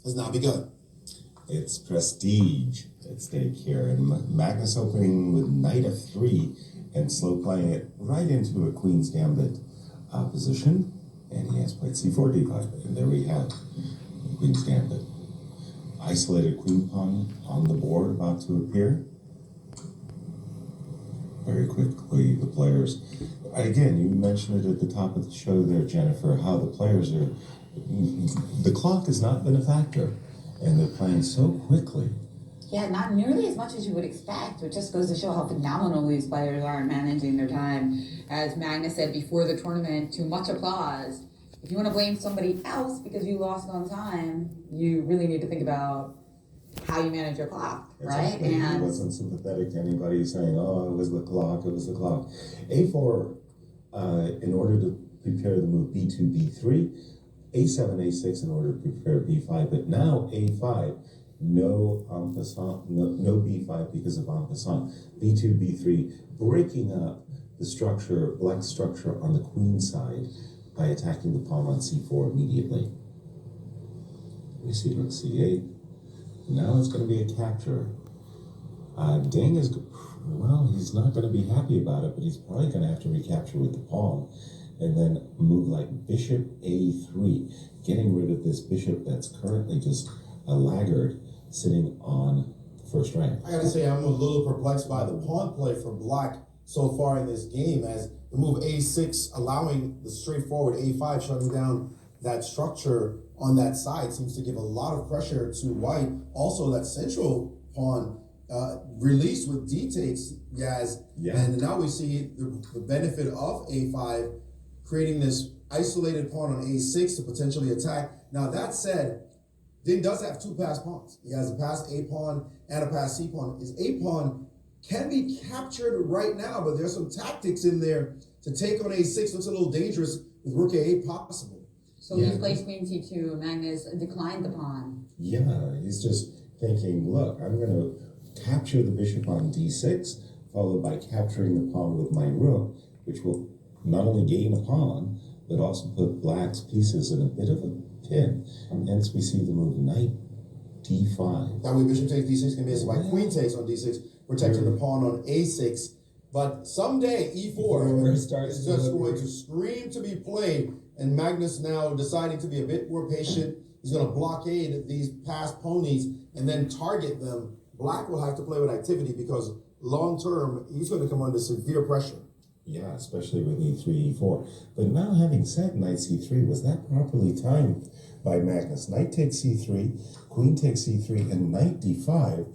has now begun. It's prestige at stake here, and Magnus opening with knight f3 and slow playing it right into a queen's gambit position, and he has played c4 d5, and there we have the queen's gambit. Isolated queen pawn on the board about to appear. Very quickly, the players, again, you mentioned it at the top of the show there, Jennifer, how the players are, the clock has not been a factor, and they're playing so quickly. Yeah, not nearly as much as you would expect, which just goes to show how phenomenal these players are in managing their time. As Magnus said before the tournament, to much applause. If you want to blame somebody else because you lost on time, you really need to think about how you manage your clock, right? And he wasn't sympathetic to anybody saying, oh, it was the clock, it was the clock. A4, in order to prepare the move b2, b3, a7, a6 in order to prepare b5, but now a5, no en passant, no b5 because of en passant, b2, b3, breaking up the structure, black structure on the queen side by attacking the pawn on c4 immediately. We see rook c8. Now it's going to be a capture. Ding is, well, he's not going to be happy about it, but he's probably going to have to recapture with the pawn and then move like bishop a3, getting rid of this bishop that's currently just a laggard sitting on the first rank. I gotta say, I'm a little perplexed by the pawn play from Black so far in this game, as the move a6 allowing the straightforward a5, shutting down that structure on that side seems to give a lot of pressure to White. Also, that central pawn released with d takes, Yaz. Yeah. And now we see the benefit of a5, creating this isolated pawn on a6 to potentially attack. Now, that said, Ding does have two passed pawns. He has a passed a pawn and a passed c pawn. His a pawn can be captured right now, but there's some tactics in there to take on a6. Looks a little dangerous with rook a8 possible. So he's played queen c2, Magnus declined the pawn. Yeah, he's just thinking, look, I'm going to capture the bishop on d6, followed by capturing the pawn with my rook, which will not only gain a pawn, but also put Black's pieces in a bit of a pin. And hence we see the move knight d5. That way bishop takes d6 can be answered by queen takes on d6, protecting the pawn on a6. But someday e4 is just going to scream to be played, and Magnus now deciding to be a bit more patient. He's going to blockade these passed ponies and then target them. Black will have to play with activity because long term he's going to come under severe pressure. Yeah, especially with e3, e4. But now, having said knight c3, was that properly timed by Magnus? Knight takes c3, queen takes c3, and knight d5.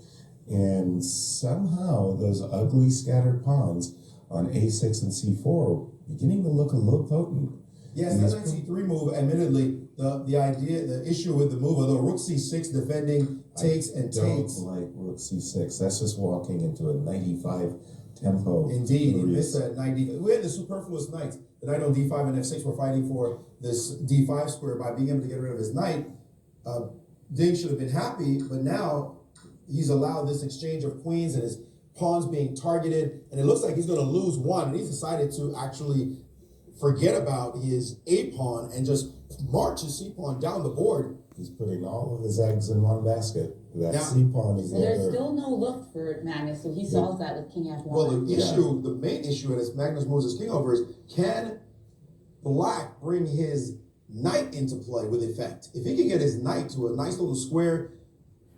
And somehow those ugly scattered pawns on a6 and c4 beginning to look a little potent. Yes, that knight c3 move, admittedly, the issue with the move, although rook c6 defending takes and takes. I don't like rook c6. That's just walking into a knight e5 tempo. Indeed, he missed that knight d5. We had the superfluous knights. The knight on d5 and f6 were fighting for this d5 square by being able to get rid of his knight. Ding should have been happy, but now he's allowed this exchange of queens and his pawns being targeted, and it looks like he's going to lose one, and he's decided to actually forget about his a pawn and just march his c pawn down the board. He's putting all of his eggs in one basket. That c pawn is there. There's still no look for Magnus, so he solves that with king f1. Well, the main issue as Magnus moves his king over is, can Black bring his knight into play with effect? If he can get his knight to a nice little square,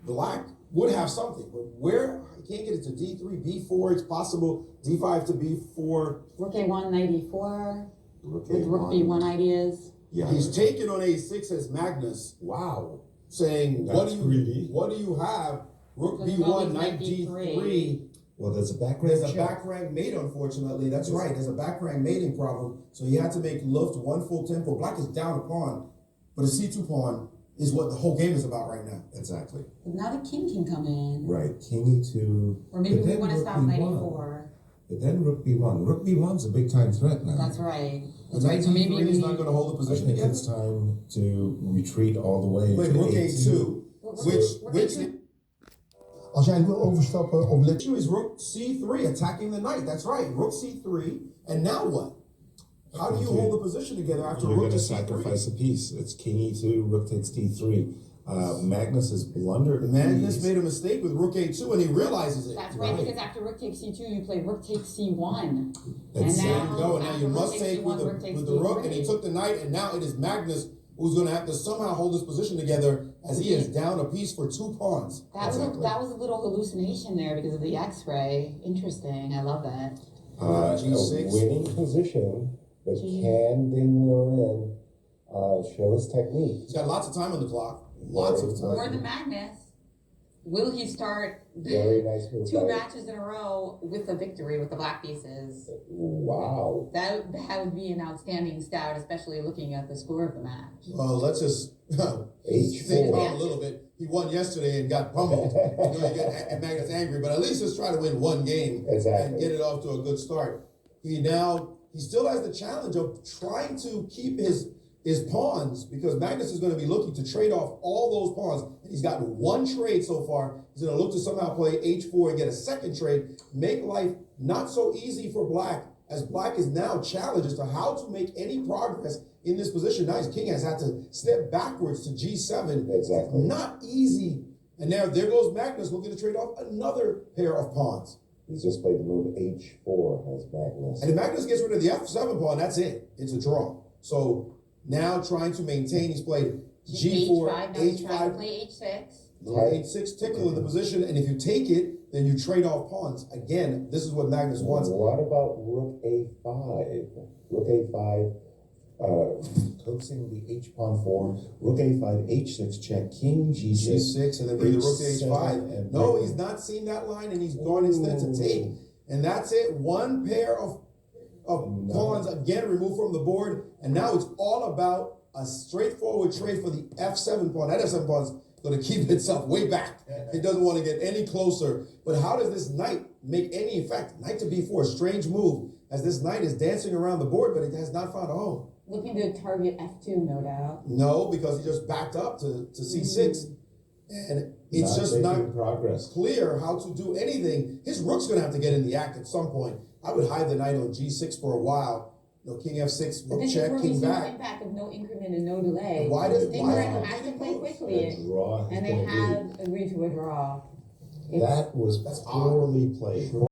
Black would have something. But where? He can't get it to d3, b4. It's possible d5 to b4. Rook a1, knight e4. Rook with rook b1 ideas. Yeah, he's taken on a6 as Magnus. Wow. Saying, what do you have? Rook b1, knight d3. Well, there's a back rank. There's a back rank mate, unfortunately. That's right. There's a back rank mating problem. So he had to make Luft one full tempo. Black is down a pawn, but a c2 pawn is what the whole game is about right now. Exactly. But now the king can come in. Right, king e2. Or maybe we want to stop knight e4. But then rook b1. Rook b1's a big time threat now. That's right. That's right. So maybe he's not going to hold the position together. It's time to retreat all the way. Wait, rook a2, which Als jij wil overstappen op issue is rook c3, attacking the knight. That's right, rook c3. And now what? How do you hold the position together after You're rook going to c3? sacrifice a piece. It's king e2, rook takes d3. Magnus has blundered. Magnus made a mistake with rook a2 and he realizes it. That's right, because after rook takes c2, you play rook takes c1. And That's There now, you go. And now after you rook must takes take c1, with takes the rook, and he d3. took the knight, and now it is Magnus who's going to have to somehow hold this position together as he is down a piece for 2 pawns. That was a little hallucination there because of the X-ray. Interesting, I love that. G6. A winning position, but can Ding Liren show his technique? He's got lots of time on the clock. Lots of More time. than Magnus. Will he start Very nice move. 2 by- matches in a row with a victory with the black pieces? Wow. That would be an outstanding stat, especially looking at the score of the match. Well, let's just H4. think about it a little bit. He won yesterday and got pummeled. You know, you get Magnus angry, but at least let's try to win one game and Exactly. get it off to a good start. He still has the challenge of trying to keep his pawns, because Magnus is going to be looking to trade off all those pawns. And he's gotten 1 trade so far. He's going to look to somehow play h4 and get a second trade, make life not so easy for Black, as Black is now challenged as to how to make any progress in this position. Now his king has had to step backwards to g7. Exactly. Not easy. And now there goes Magnus looking to trade off another pair of pawns. He's just played the move H4 as Magnus. And if Magnus gets rid of the f7 pawn, that's it. It's a draw. So now trying to maintain, he's played g4, H5, now he's trying to h5, play h6. h6 tickle in the position. And if you take it, then you trade off pawns. Again, this is what Magnus wants. What about Rook A5? Rook A5, Coaxing the H pawn forward. Rook a5, h6 check, king g6. g6 and then bring the rook to H7 h5. and No, break he's it. not seen that line, and he's gone instead to take. And that's it. 1 pair of pawns again removed from the board, and now it's all about a straightforward trade for the f7 pawn. That f7 pawn's going to keep itself way back. It doesn't want to get any closer. But how does this knight make any effect? Knight to b4, strange move, as this knight is dancing around the board, but it has not found a home. Looking to target f2, no doubt. No, because he just backed up to c6, and it's just not making progress. clear how to do anything. His rook's going to have to get in the act at some point. I would hide the knight on g6 for a while. You know, king f6, But rook this is check, where we king see the back. impact of no increment and no delay. Why does- England why- has to play The quickly, draw has and they been agreed. have agreed to a draw. That was That's odd. poorly played.